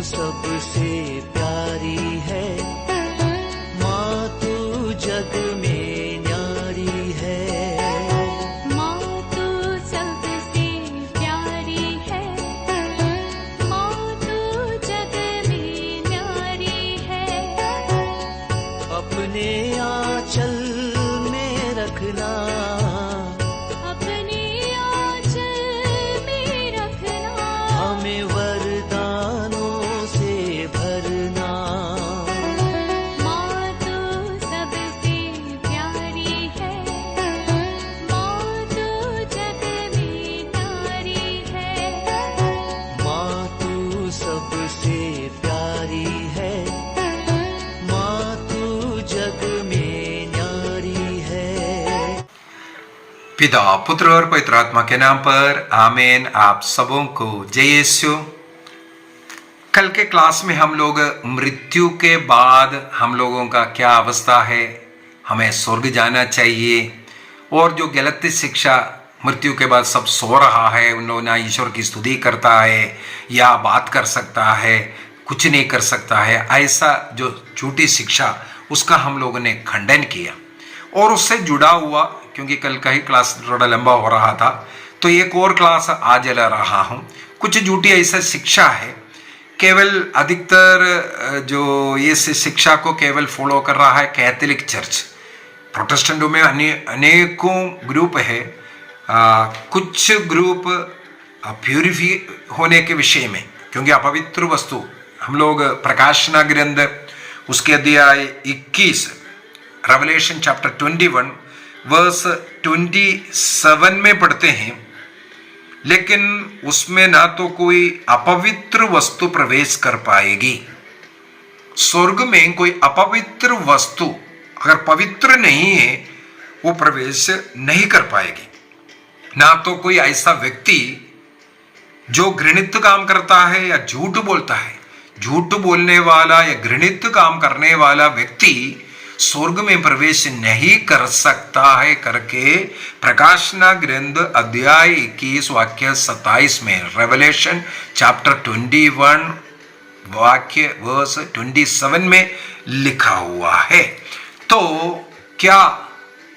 सबसे प्यारी है, माँ तू जग में न्यारी है। माँ तू सबसे प्यारी है, माँ तू जग में न्यारी है। अपने आंचल में रखना, अपने आंचल में रखना, हमें वरदानों से भरना। माँ तू सबसे प्यारी है, माँ तू जग में न्यारी है। माँ तू सबसे प्यारी है, माँ तू जग में न्यारी है। पिता, पुत्र और पवित्र आत्मा के नाम पर आमीन। आप सबों को जय यीशु। कल के क्लास में हम लोग मृत्यु के बाद हम लोगों का क्या अवस्था है, हमें स्वर्ग जाना चाहिए, और जो गलत शिक्षा मृत्यु के बाद सब सो रहा है, उन लोगों ने ईश्वर की स्तुति करता है या बात कर सकता है, कुछ नहीं कर सकता है, ऐसा जो झूठी शिक्षा, उसका हम लोगों ने खंडन किया। और उससे जुड़ा हुआ, क्योंकि कल का ही क्लास थोड़ा लंबा हो रहा था, तो एक और क्लास आज ला रहा हूँ। कुछ झूठी ऐसा शिक्षा है, केवल अधिकतर जो ये शिक्षा को केवल फॉलो कर रहा है कैथोलिक चर्च। प्रोटेस्टेंटों में अनेकों ग्रुप है। कुछ ग्रुप प्यूरिफी होने के विषय में, क्योंकि अपवित्र वस्तु हम लोग प्रकाशना ग्रंथ उसके अध्याय 21 रेवलेशन चैप्टर 21 वर्स 27 में पढ़ते हैं, लेकिन उसमें ना तो कोई अपवित्र वस्तु प्रवेश कर पाएगी। स्वर्ग में कोई अपवित्र वस्तु अगर पवित्र नहीं है, वो प्रवेश नहीं कर पाएगी। ना तो कोई ऐसा व्यक्ति जो घृणित काम करता है या झूठ बोलता है, झूठ बोलने वाला या घृणित काम करने वाला व्यक्ति स्वर्ग में प्रवेश नहीं कर सकता है करके प्रकाशना ग्रंथ अध्याय 21 वाक्य 27 में, रेवलेशन चैप्टर 21 वाक्य वर्स 27 में लिखा हुआ है। तो क्या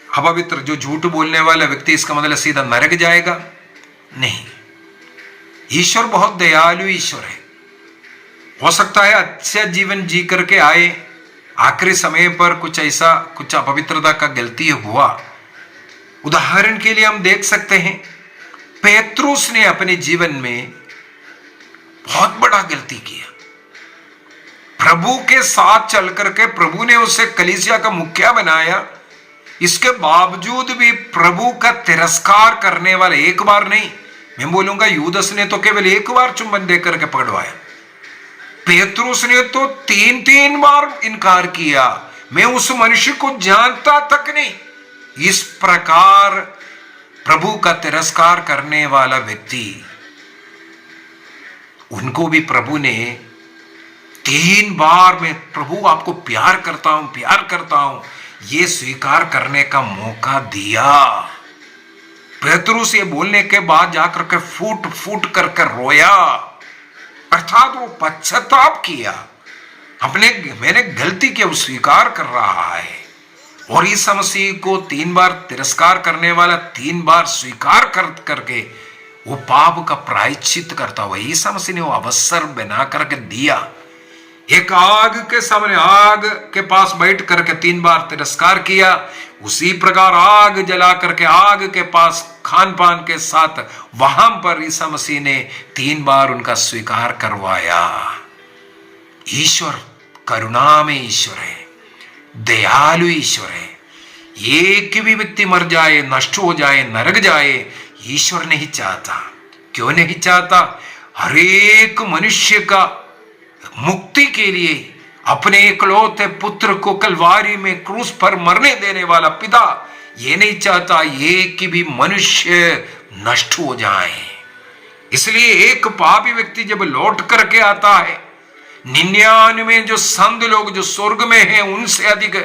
अपवित्र जो झूठ बोलने वाला व्यक्ति, इसका मतलब सीधा नरक जाएगा? नहीं। ईश्वर बहुत दयालु ईश्वर है। हो सकता है अच्छा जीवन जी करके आए, आखिरी समय पर कुछ ऐसा कुछ अपवित्रता का गलती हुआ। उदाहरण के लिए हम देख सकते हैं, पेत्रुस ने अपने जीवन में बहुत बड़ा गलती किया। प्रभु के साथ चल करके प्रभु ने उसे कलीसिया का मुखिया बनाया, इसके बावजूद भी प्रभु का तिरस्कार करने वाले, एक बार नहीं, मैं बोलूंगा यूदस ने तो केवल एक बार चुंबन देकर के पकड़वाया, पेत्रुस ने तो 3 बार इनकार किया। मैं उस मनुष्य को जानता तक नहीं। इस प्रकार प्रभु का तिरस्कार करने वाला व्यक्ति, उनको भी प्रभु ने 3 बार मैं प्रभु आपको प्यार करता हूं, ये स्वीकार करने का मौका दिया। पेत्रुस ये बोलने के बाद जाकर के फूट फूट करके रोया, अर्थात वो पश्चाताप किया, मैंने गलती की, वो स्वीकार कर रहा है। और ईसा मसीह को 3 बार तिरस्कार करने वाला 3 बार स्वीकार करके वो पाप का प्रायश्चित करता हुआ ईसा मसीह ने वो अवसर बना करके दिया। एक आग के सामने, आग के पास बैठ करके 3 बार तिरस्कार किया, उसी प्रकार आग जला करके आग के पास खान पान के साथ वहां पर ईसा मसीह ने 3 बार उनका स्वीकार करवाया। ईश्वर करुणा में ईश्वर है, दयालु ईश्वर है। एक भी व्यक्ति मर जाए, नष्ट हो जाए, नरक जाए, ईश्वर नहीं चाहता। क्यों नहीं चाहता? हर एक मनुष्य का मुक्ति के लिए अपने इकलौते पुत्र को कलवारी में क्रूस पर मरने देने वाला पिता ये नहीं चाहता एक भी मनुष्य नष्ट हो जाए। इसलिए एक पापी व्यक्ति जब लौट करके आता है, 99 जो संत लोग जो स्वर्ग में हैं उनसे अधिक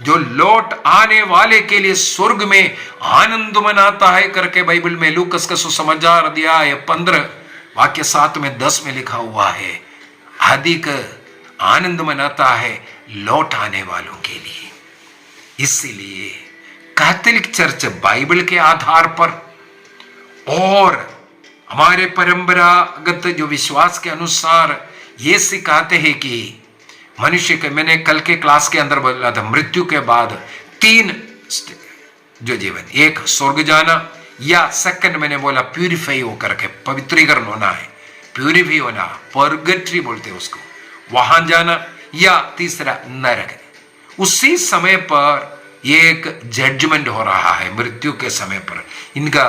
जो लौट आने वाले के लिए स्वर्ग में आनंद मनाता है करके बाइबल में लूकस का सुसमाचार अध्याय 15 वाक्य 7 में 10 में लिखा हुआ है। अधिक आनंद मनाता है लौट आने वालों के लिए। इसलिए कैथोलिक चर्च बाइबल के आधार पर और हमारे परंपरागत जो विश्वास के अनुसार ये सिखाते हैं कि मनुष्य के, मैंने कल के क्लास के अंदर बोला था, मृत्यु के बाद 3 जो जीवन, एक स्वर्ग जाना, या सेकंड मैंने बोला प्यूरिफाई होकर के पवित्रीकरण होना है, प्यूरिफाई होना, पर्गेटरी बोलते हैं उसको, वहां जाना, या तीसरा नरक। उसी समय पर एक जजमेंट हो रहा है, मृत्यु के समय पर इनका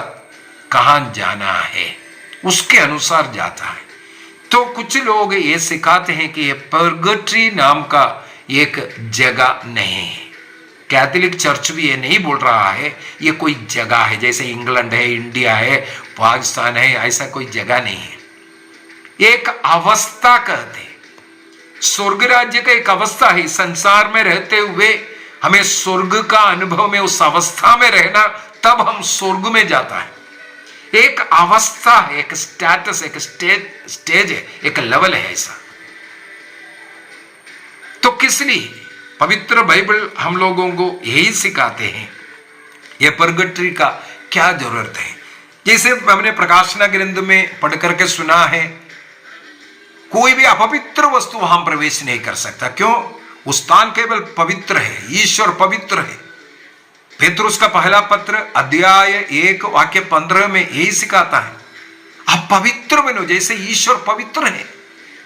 कहां जाना है उसके अनुसार जाता है। तो कुछ लोग ये सिखाते हैं कि ये पर्गेटरी नाम का एक जगह नहीं है। कैथोलिक चर्च भी ये नहीं बोल रहा है ये कोई जगह है, जैसे इंग्लैंड है, इंडिया है, पाकिस्तान है, ऐसा कोई जगह नहीं है। एक अवस्था कहते हैं, स्वर्ग राज्य का एक अवस्था है। संसार में रहते हुए हमें स्वर्ग का अनुभव में, उस अवस्था में रहना, तब हम स्वर्ग में जाता है। एक अवस्था है, एक स्टेटस, एक स्टेज है, एक लेवल है ऐसा। तो किस लिए पवित्र बाइबल हम लोगों को यही सिखाते हैं, ये पर्गेटरी का क्या जरूरत है। जैसे हमने प्रकाशना ग्रंथ में पढ़ करके सुना है, कोई भी अपवित्र वस्तु वहां प्रवेश नहीं कर सकता। क्यों? उस स्थान केवल पवित्र है, ईश्वर पवित्र है। पेतरुस का पहला पत्र अध्याय 1 वाक्य 15 में यही सिखाता है, आप पवित्र बनो जैसे ईश्वर पवित्र है।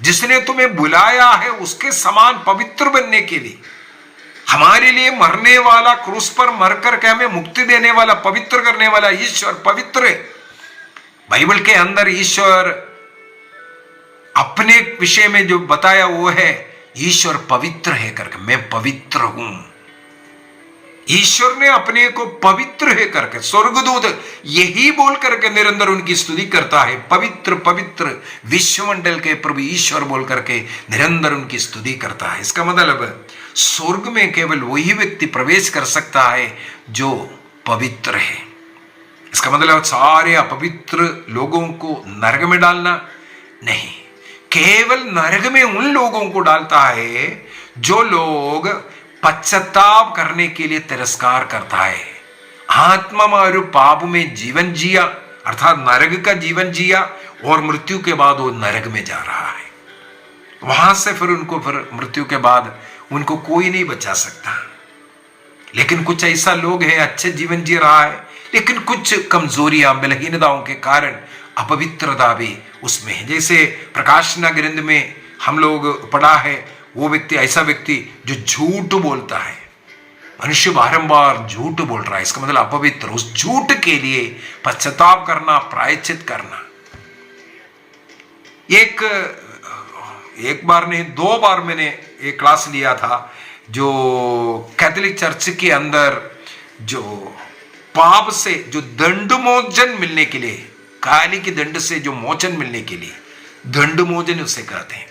जिसने तुम्हें बुलाया है उसके समान पवित्र बनने के लिए, हमारे लिए मरने वाला, क्रूस पर मरकर के हमें मुक्ति देने वाला, पवित्र करने वाला ईश्वर पवित्र है। बाइबल के अंदर ईश्वर अपने विषय में जो बताया वो है, ईश्वर पवित्र है करके, मैं पवित्र हूं। ईश्वर ने अपने को पवित्र है करके, स्वर्गदूत यही बोल करके निरंतर उनकी स्तुति करता है, पवित्र पवित्र विश्वमंडल के प्रभु ईश्वर बोल करके निरंतर उनकी स्तुति करता है। इसका मतलब स्वर्ग में केवल वही व्यक्ति प्रवेश कर सकता है जो पवित्र है। इसका मतलब सारे अपवित्र लोगों को नरक में डालना नहीं, केवल नरक में उन लोगों को डालता है जो लोग पश्चाताप करने के लिए तिरस्कार करता है, आत्मा मारू पाप में जीवन जिया, अर्थात नरक का जीवन जिया, और मृत्यु के बाद वो नरक में जा रहा है। वहां से फिर मृत्यु के बाद उनको कोई नहीं बचा सकता। लेकिन कुछ ऐसा लोग हैं, अच्छे जीवन जी रहा है, लेकिन कुछ कमजोरियां, बलहीनताओं के कारण अपवित्रता भी उसमें है। जैसे प्रकाशना ग्रंथ में हम लोग पढ़ा है, वो व्यक्ति, ऐसा व्यक्ति जो झूठ बोलता है, मनुष्य बारंबार झूठ बोल रहा है, इसका मतलब अपवित्र। उस झूठ के लिए पश्चाताप करना, प्रायश्चित करना। एक बार नहीं 2 बार मैंने एक क्लास लिया था, जो कैथोलिक चर्च के अंदर जो पाप से जो दंड मोचन मिलने के लिए, काली के दंड से जो मोचन मिलने के लिए दंड मोचन उसे कहते हैं।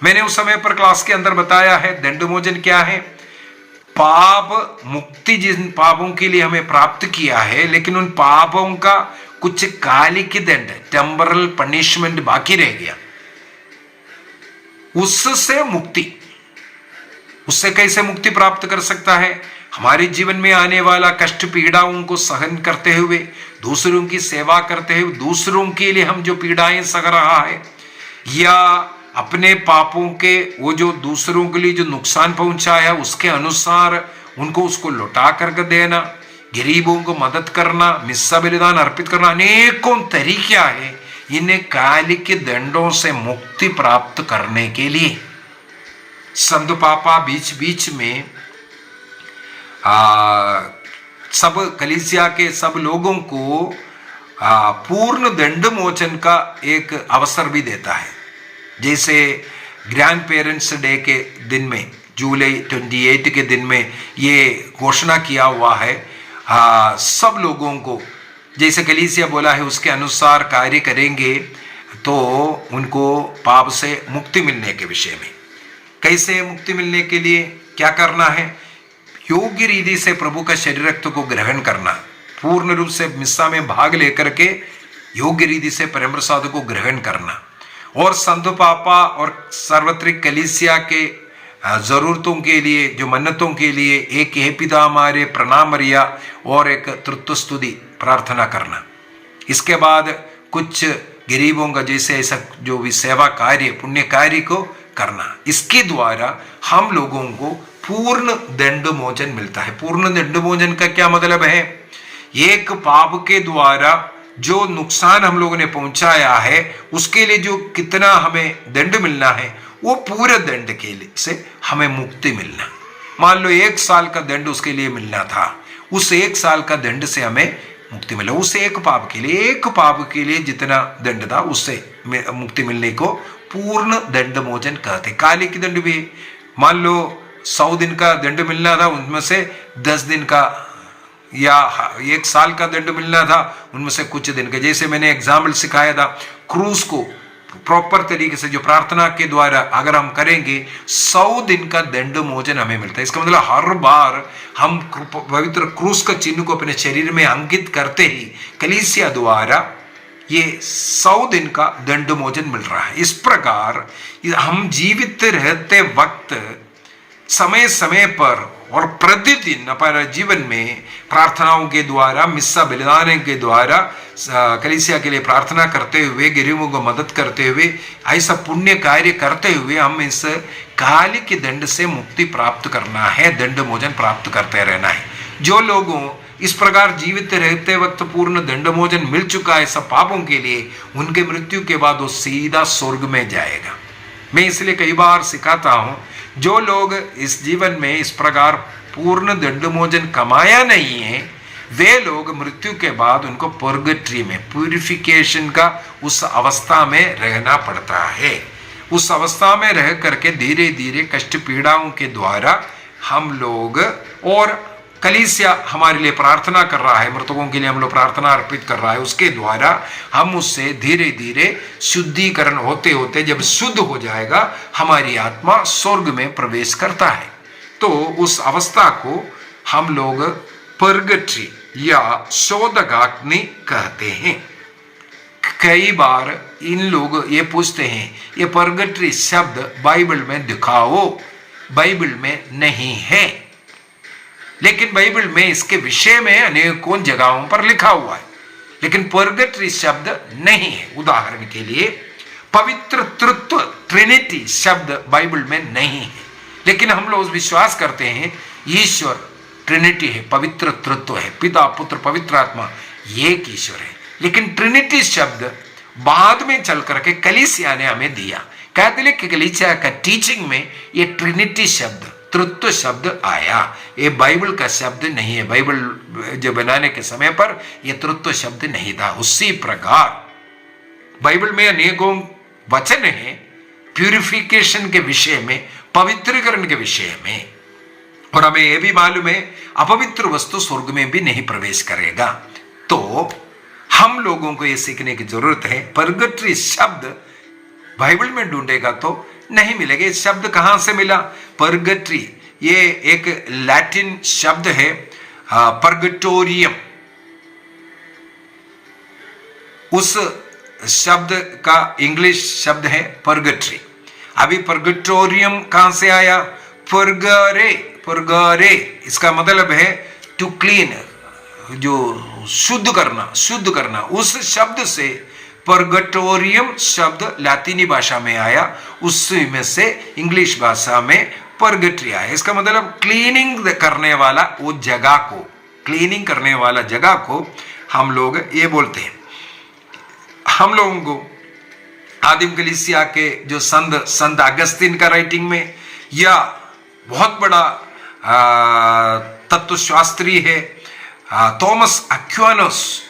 मैंने उस समय पर क्लास के अंदर बताया है दंड मोचन क्या है। पाप मुक्ति जिन पापों के लिए हमें प्राप्त किया है, लेकिन उन पापों का कुछ कालिक दंड, टेम्परल पनिशमेंट बाकी रह गया, उससे मुक्ति। उससे कैसे मुक्ति प्राप्त कर सकता है? हमारे जीवन में आने वाला कष्ट पीड़ाओं को सहन करते हुए, दूसरों की सेवा करते हुए, दूसरों के लिए हम जो पीड़ाएं सह रहा है, या अपने पापों के वो जो दूसरों के लिए जो नुकसान पहुंचाया उसके अनुसार उनको उसको लौटा करके देना, गरीबों को मदद करना, मिस्सा बलिदान अर्पित करना, अनेकों तरीके हैं इन्हें कालिक दंडों से मुक्ति प्राप्त करने के लिए। संत पापा बीच बीच में सब कलीसिया के सब लोगों को पूर्ण दंड मोचन का एक अवसर भी देता है। जैसे ग्रैंड पेरेंट्स डे के दिन में, जुलाई 28 के दिन में ये घोषणा किया हुआ है, सब लोगों को जैसे कलीसिया बोला है उसके अनुसार कार्य करेंगे तो उनको पाप से मुक्ति मिलने के विषय में। कैसे मुक्ति मिलने के लिए क्या करना है? योग्य रीति से प्रभु का शरीर रक्त को ग्रहण करना, पूर्ण रूप से मिस्सा में भाग लेकर के योग्य रीति से परम प्रसाद को ग्रहण करना, और संत पापा और सार्वत्रिक कलीसिया के जरूरतों के लिए, जो मन्नतों के लिए एक हे पिता हमारे प्रणाम मरिया और एक तृत्व स्तुति प्रार्थना करना। इसके बाद कुछ गरीबों का जैसे ऐसा जो भी सेवा कार्य पुण्य कार्य को करना। इसके द्वारा हम लोगों को पूर्ण दंड मोचन मिलता है। पूर्ण दंड मोचन का क्या मतलब है? एक पाप के द्वारा जो नुकसान हम लोगों ने पहुंचाया है उसके लिए जो कितना हमें दंड मिलना है वो पूरे दंड के लिए से हमें मुक्ति मिलना। मान लो 1 साल का दंड उसके लिए मिलना था, उस 1 साल का दंड से हमें मुक्ति मिला। उस एक पाप के लिए जितना दंड था उससे मुक्ति मिलने को पूर्ण दंड मोचन कहते। काले की दंड भी मान लो 100 दिन का दंड मिलना था, उनमें से 10 दिन का या 1 साल का दंड मिलना था, उनमें से कुछ दिन का। जैसे मैंने एग्जाम्पल सिखाया था, क्रूस को प्रॉपर तरीके से जो प्रार्थना के द्वारा अगर हम करेंगे 100 दिन का दंड मोचन हमें मिलता है। इसका मतलब हर बार हम पवित्र क्रूस का चिन्ह को अपने शरीर में अंकित करते ही कलीसिया द्वारा ये 100 दिन का दंड मोचन मिल रहा है। इस प्रकार हम जीवित रहते वक्त समय समय पर और प्रतिदिन अपने जीवन में प्रार्थनाओं के द्वारा, मिस्सा बलिदान के द्वारा, कलीसिया के लिए प्रार्थना करते हुए, गरीबों को मदद करते हुए, ऐसा पुण्य कार्य करते हुए हम इस काल के दंड से मुक्ति प्राप्त करना है, दंड मोचन प्राप्त करते रहना है। जो लोगों इस प्रकार जीवित रहते वक्त पूर्ण दंड मोचन मिल चुका है सब पापों के लिए, उनके मृत्यु के बाद वो सीधा स्वर्ग में जाएगा। मैं इसलिए कई बार सिखाता हूं, जो लोग इस जीवन में इस प्रकार पूर्ण दंड मोचन कमाया नहीं है, वे लोग मृत्यु के बाद उनको पर्गेटरी में, प्यूरिफिकेशन का उस अवस्था में रहना पड़ता है। उस अवस्था में रह करके धीरे धीरे कष्ट पीड़ाओं के द्वारा हम लोग, और कलीसिया हमारे लिए प्रार्थना कर रहा है, मृतकों के लिए हम लोग प्रार्थना अर्पित कर रहा है, उसके द्वारा हम उससे धीरे धीरे शुद्धिकरण होते होते जब शुद्ध हो जाएगा हमारी आत्मा स्वर्ग में प्रवेश करता है। तो उस अवस्था को हम लोग पर्गेटरी या शोधकाग्नि कहते हैं। कई बार इन लोग ये पूछते हैं, ये पर्गेटरी शब्द बाइबल में दिखाओ। बाइबल में नहीं है, लेकिन बाइबल में इसके विषय में अनेकों जगहों पर लिखा हुआ है, लेकिन पर्गेटरी शब्द नहीं है। उदाहरण के लिए पवित्र तृत्व, ट्रिनिटी शब्द बाइबल में नहीं है, लेकिन हम लोग विश्वास करते हैं ईश्वर ट्रिनिटी है, पवित्र तृत्व है, पिता पुत्र पवित्र आत्मा एक ईश्वर है। लेकिन ट्रिनिटी शब्द बाद में चल करके कलीसिया ने हमें दिया। कैथोलिक कलीसिया का टीचिंग में ये ट्रिनिटी शब्द, तृत्व शब्द आया, ये बाइबल का शब्द नहीं है। बाइबल जो बनाने के समय पर यह तृत्व शब्द नहीं था। उसी प्रकार बाइबल में अनेकों वचन है प्यूरिफिकेशन के विषय में, पवित्रीकरण के विषय में, और हमें यह भी मालूम है अपवित्र वस्तु स्वर्ग में भी नहीं प्रवेश करेगा। तो हम लोगों को यह सीखने की जरूरत है। पर्गेटरी शब्द बाइबल में ढूंढेगा तो नहीं मिलेगा। ये शब्द कहां से मिला? पर्गेटरी ये एक लैटिन शब्द है, पर्गेटोरियम, उस शब्द का इंग्लिश शब्द है पर्गेटरी। अभी पर्गेटोरियम कहां से आया? पर्गरे, पर्गरे इसका मतलब है टू क्लीन, जो शुद्ध करना, शुद्ध करना। उस शब्द से पर्गेटोरियम शब्द लैटिनी भाषा में आया, उसी में से इंग्लिश भाषा में पर्गेटरी आया। इसका मतलब क्लीनिंग करने वाला वो जगह को, क्लीनिंग करने वाला जगह को हम लोग ये बोलते हैं। हम लोगों को आदिम कलीसिया के जो संत अगस्तीन का राइटिंग में, या बहुत बड़ा तत्वशास्त्री है थॉमस एक्विनास,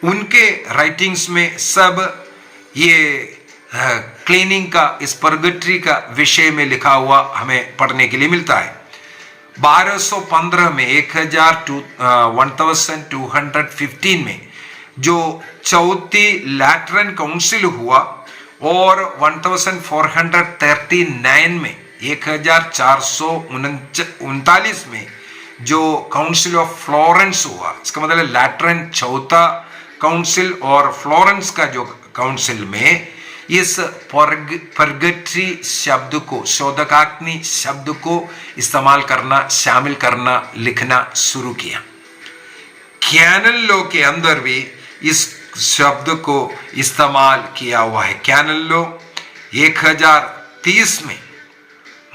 उनके राइटिंग्स में सब ये क्लीनिंग का, इस पर्गेटरी का विषय में लिखा हुआ हमें पढ़ने के लिए मिलता है। 1215 में 1215 में जो चौथी लैटरन काउंसिल हुआ, और 1439 में 1439 में जो काउंसिल ऑफ फ्लोरेंस हुआ। इसका मतलब लैटरन चौथा काउंसिल और फ्लोरेंस का जो काउंसिल में इस परगट्री शब्द को, शोधकाग्नि शब्द को इस्तेमाल करना, शामिल करना, लिखना शुरू किया। कैनन लॉ के अंदर भी इस शब्द को इस्तेमाल किया हुआ है। कैनन लॉ 1030 में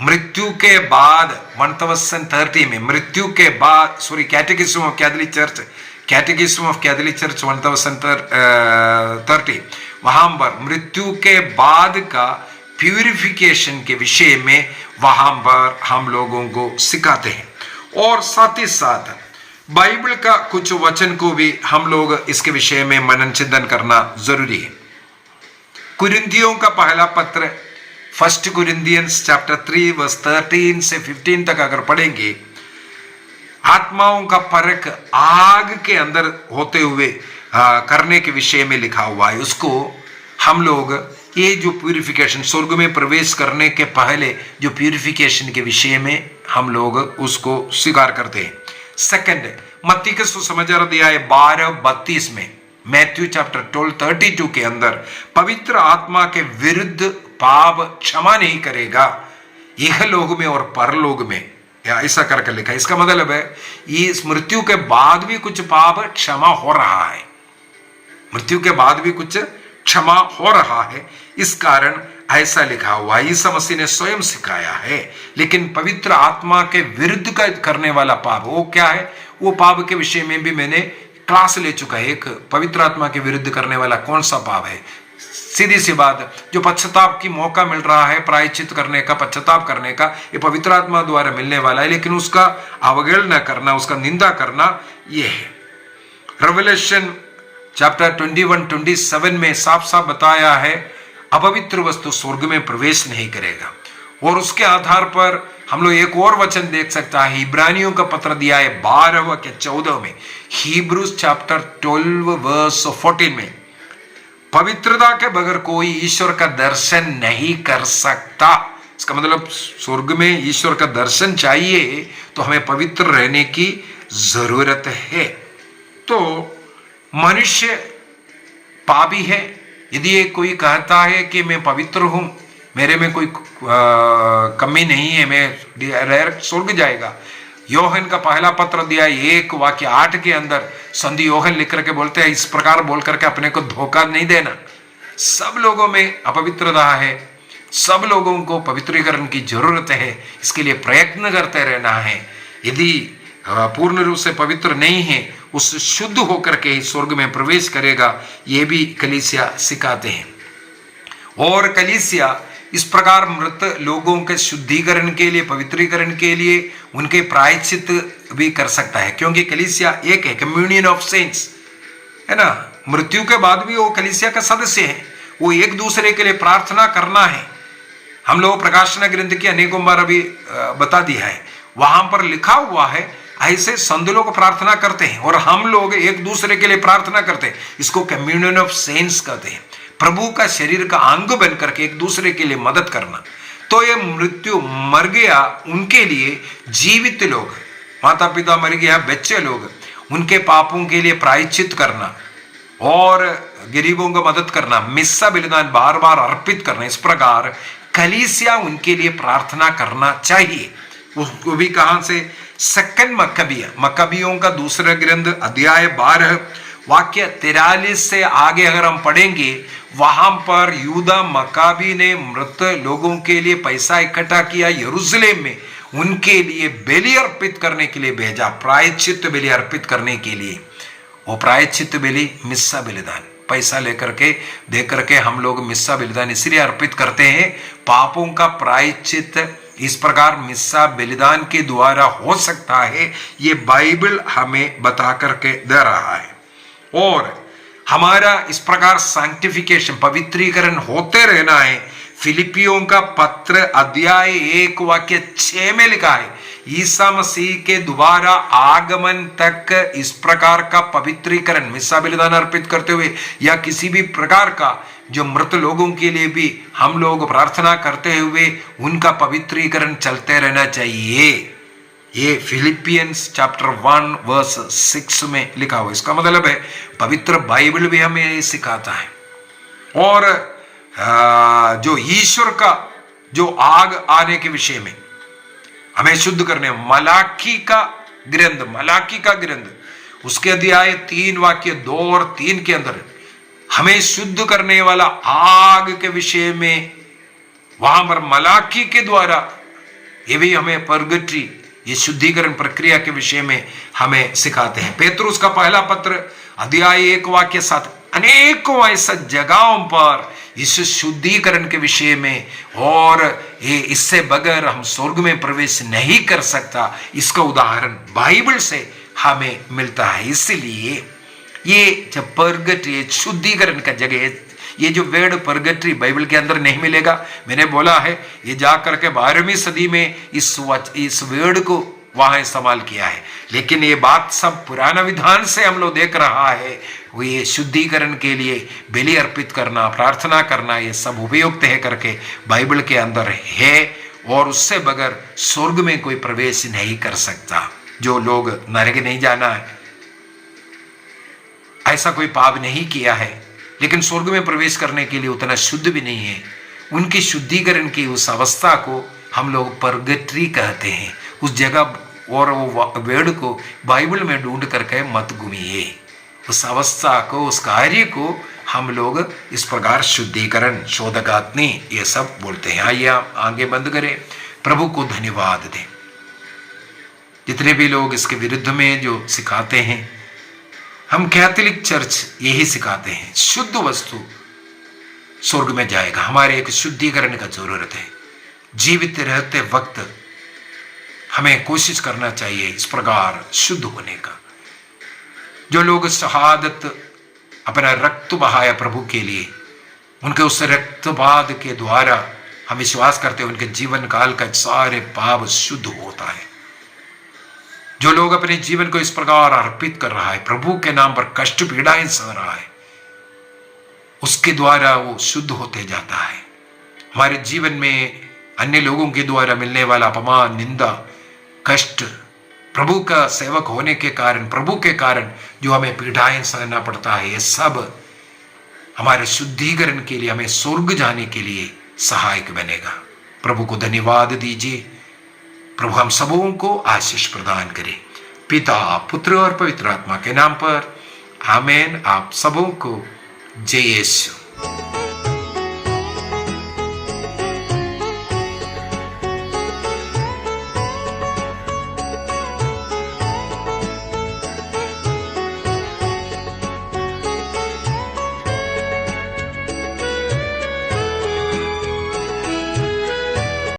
मृत्यु के बाद 1030 में मृत्यु के बाद, सॉरी, कैटेकिज्म ऑफ कैथोलिक चर्च 1030 वहां पर मृत्यु के बाद का प्यूरिफिकेशन के विषय में वहां पर हम लोगों को सिखाते हैं। और साथ ही साथ बाइबल का कुछ वचन को भी हम लोग इसके विषय में मनन चिंतन करना जरूरी है। कुरिन्थियों का पहला पत्र 1 Corinthians chapter 3 verse 13 से 15 तक अगर पढ़ेंगे, आत्माओं का परख आग के अंदर होते हुए करने के विषय में लिखा हुआ है। उसको हम लोग, ये जो प्यूरिफिकेशन, स्वर्ग में प्रवेश करने के पहले जो प्यूरिफिकेशन के विषय में हम लोग उसको स्वीकार करते हैं। सेकंड, मत्ती के सुसमाचार अध्याय 12:32 में, मैथ्यू चैप्टर 12:32 के अंदर, पवित्र आत्मा के विरुद्ध पाप क्षमा नहीं करेगा यह लोग में और परलोक में, या ऐसा करके लिखा है। इसका मतलब है इस मृत्यु के बाद भी कुछ पाप क्षमा हो रहा है, मृत्यु के बाद भी कुछ क्षमा हो रहा है, इस कारण ऐसा लिखा हुआ है। यीशु मसीह ने स्वयं सिखाया है। लेकिन पवित्र आत्मा के विरुद्ध का करने वाला पाप वो क्या है, वो पाप के विषय में भी मैंने क्लास ले चुका है। एक पवित्र आत्मा के विरुद्ध करने वाला कौन सा पाप है, सीधी सी बात, जो पश्चाताप की मौका मिल रहा है, प्रायश्चित करने का, पश्चाताप करने का, ये पवित्र आत्मा द्वारा मिलने वाला है। लेकिन उसका अवहेलना करना, उसका निंदा करना, ये है। रेवलेशन चैप्टर 21-27 में साफ साफ बताया है, अपवित्र वस्तु स्वर्ग में प्रवेश नहीं करेगा। और उसके आधार पर हम लोग एक और वचन देख सकता है, इब्रानियों का पत्र दिया है 12-14 में, हीब्रूज चैप्टर 12 वर्स 14 में, पवित्रता के बगैर कोई ईश्वर का दर्शन नहीं कर सकता। इसका मतलब स्वर्ग में ईश्वर का दर्शन चाहिए तो हमें पवित्र रहने की जरूरत है। तो मनुष्य पापी है। यदि ये कोई कहता है कि मैं पवित्र हूं, मेरे में कोई कमी नहीं है, मैं डायरेक्ट स्वर्ग जाएगा। योहन का पहला पत्र दिया 1:8 के अंदर संधि योहन लिख करके बोलते हैं, इस प्रकार बोल करके अपने को धोखा नहीं देना। सब लोगों में अपवित्रता है, सब लोगों को पवित्रीकरण की जरूरत है, इसके लिए प्रयत्न करते रहना है। यदि पूर्ण रूप से पवित्र नहीं है, उस शुद्ध होकर के स्वर्ग में प्रवेश करेगा, ये भी कलीसिया सिखाते हैं। और कलीसिया इस प्रकार मृत लोगों के शुद्धिकरण के लिए, पवित्रीकरण के लिए उनके प्रायश्चित भी कर सकता है, क्योंकि कलीसिया एक है, कम्युनियन ऑफ सेंट्स है ना। मृत्यु के बाद भी वो कलीसिया का सदस्य है, वो एक दूसरे के लिए प्रार्थना करना है। हम लोग प्रकाशना ग्रंथ की अनेकों बार अभी बता दिया है, वहां पर लिखा हुआ है ऐसे संत लोग प्रार्थना करते हैं और हम लोग एक दूसरे के लिए प्रार्थना करते हैं। इसको कम्युनियन ऑफ सेंट्स कहते हैं, प्रभु का शरीर का अंग बन करके एक दूसरे के लिए मदद करना। तो ये मृत्यु मर गया उनके लिए जीवित लोग, माता पिता मर गया बच्चे लोग, उनके पापों के लिए प्रायश्चित करना और गरीबों को मदद करना, मिस्सा बलिदान बार बार अर्पित करना। इस प्रकार कलीसिया उनके लिए प्रार्थना करना चाहिए। उसको भी कहां से, सेकंड मक्कबियों का दूसरा ग्रंथ अध्याय 12 वाक्य 43 से आगे अगर हम पढ़ेंगे, वहां पर यूदा मक्काबी ने मृत लोगों के लिए पैसा इकट्ठा किया, यरूशलेम में उनके लिए बलि अर्पित करने के लिए भेजा, प्रायश्चित बलि अर्पित करने के लिए। वो प्रायश्चित बलि मिस्सा बलिदान, पैसा लेकर के दे करके हम लोग मिस्सा बलिदान इसलिए अर्पित करते हैं, पापों का प्रायश्चित इस प्रकार मिस्सा बलिदान के द्वारा हो सकता है, ये बाइबल हमें बता करके दे रहा है। और हमारा इस प्रकार सैंक्टिफिकेशन, पवित्रीकरण होते रहना है। फिलिपियों का पत्र अध्याय 1 वाक्य 6 में लिखा है, ईसा मसीह के दोबारा आगमन तक इस प्रकार का पवित्रीकरण, मिस्सा बलिदान अर्पित करते हुए या किसी भी प्रकार का जो मृत लोगों के लिए भी हम लोग प्रार्थना करते हुए उनका पवित्रीकरण चलते रहना चाहिए। ये फिलिपियंस चैप्टर 1 वर्स 6 में लिखा हुआ। इसका मतलब है पवित्र बाइबल भी हमें ये सिखाता है। और जो ईश्वर का जो आग आने के विषय में हमें शुद्ध करने, मलाकी का ग्रंथ उसके अध्याय 3 वाक्य 2 और 3 के अंदर हमें शुद्ध करने वाला आग के विषय में वहां पर मलाकी के द्वारा ये भी हमें परगट्री, ये शुद्धिकरण प्रक्रिया के विषय में हमें सिखाते हैं। पेतरुस का पहला पत्र अध्याय 1 वाक्य 7 अनेकों ऐसा जगहों पर इस शुद्धिकरण के विषय में, और ये इससे बगैर हम स्वर्ग में प्रवेश नहीं कर सकता, इसका उदाहरण बाइबल से हमें मिलता है। इसलिए ये जब परगट्री, शुद्धिकरण का जगह, ये जो वर्ड परगट्री बाइबल के अंदर नहीं मिलेगा। मैंने बोला है ये जाकर के 12वीं सदी में इस वर्ड को वहां इस्तेमाल किया है, लेकिन ये बात सब पुराना विधान से हम लोग देख रहा है। वो ये शुद्धिकरण के लिए बलि अर्पित करना, प्रार्थना करना, ये सब उपयुक्त है करके बाइबल के अंदर है, और उससे बगैर स्वर्ग में कोई प्रवेश नहीं कर सकता। जो लोग नरक नहीं जाना है, ऐसा कोई पाप नहीं किया है, लेकिन स्वर्ग में प्रवेश करने के लिए उतना शुद्ध भी नहीं है, उनकी शुद्धिकरण की उस अवस्था को हम लोग परगट्री कहते हैं। उस जगह और वो वर्ड को बाइबल में ढूंढ करके मत घूमिए। उस अवस्था को, उस कार्य को हम लोग इस प्रकार शुद्धिकरण, शोधकाग्नि, ये सब बोलते हैं। आइए आगे बंद करें, प्रभु को धन्यवाद दें। जितने भी लोग इसके विरुद्ध में जो सिखाते हैं, हम कैथोलिक चर्च यही सिखाते हैं, शुद्ध वस्तु स्वर्ग में जाएगा। हमारे एक शुद्धिकरण का जरूरत है। जीवित रहते वक्त हमें कोशिश करना चाहिए इस प्रकार शुद्ध होने का। जो लोग शहादत, अपना रक्त बहाया प्रभु के लिए, उनके उस रक्तपात के द्वारा हम विश्वास करते हैं उनके जीवन काल का सारे पाप शुद्ध होता है। जो लोग अपने जीवन को इस प्रकार अर्पित कर रहा है, प्रभु के नाम पर कष्ट पीड़ाएं सह रहा है, उसके द्वारा वो शुद्ध होते जाता है। हमारे जीवन में अन्य लोगों के द्वारा मिलने वाला अपमान, निंदा, कष्ट, प्रभु का सेवक होने के कारण, प्रभु के कारण जो हमें पीड़ाएं सहना पड़ता है, ये सब हमारे शुद्धिकरण के लिए, हमें स्वर्ग जाने के लिए सहायक बनेगा। प्रभु को धन्यवाद दीजिए। प्रभु हम सबों को आशीष प्रदान करे, पिता, पुत्र और पवित्र आत्मा के नाम पर, आमीन। आप सबों को जय यीशु।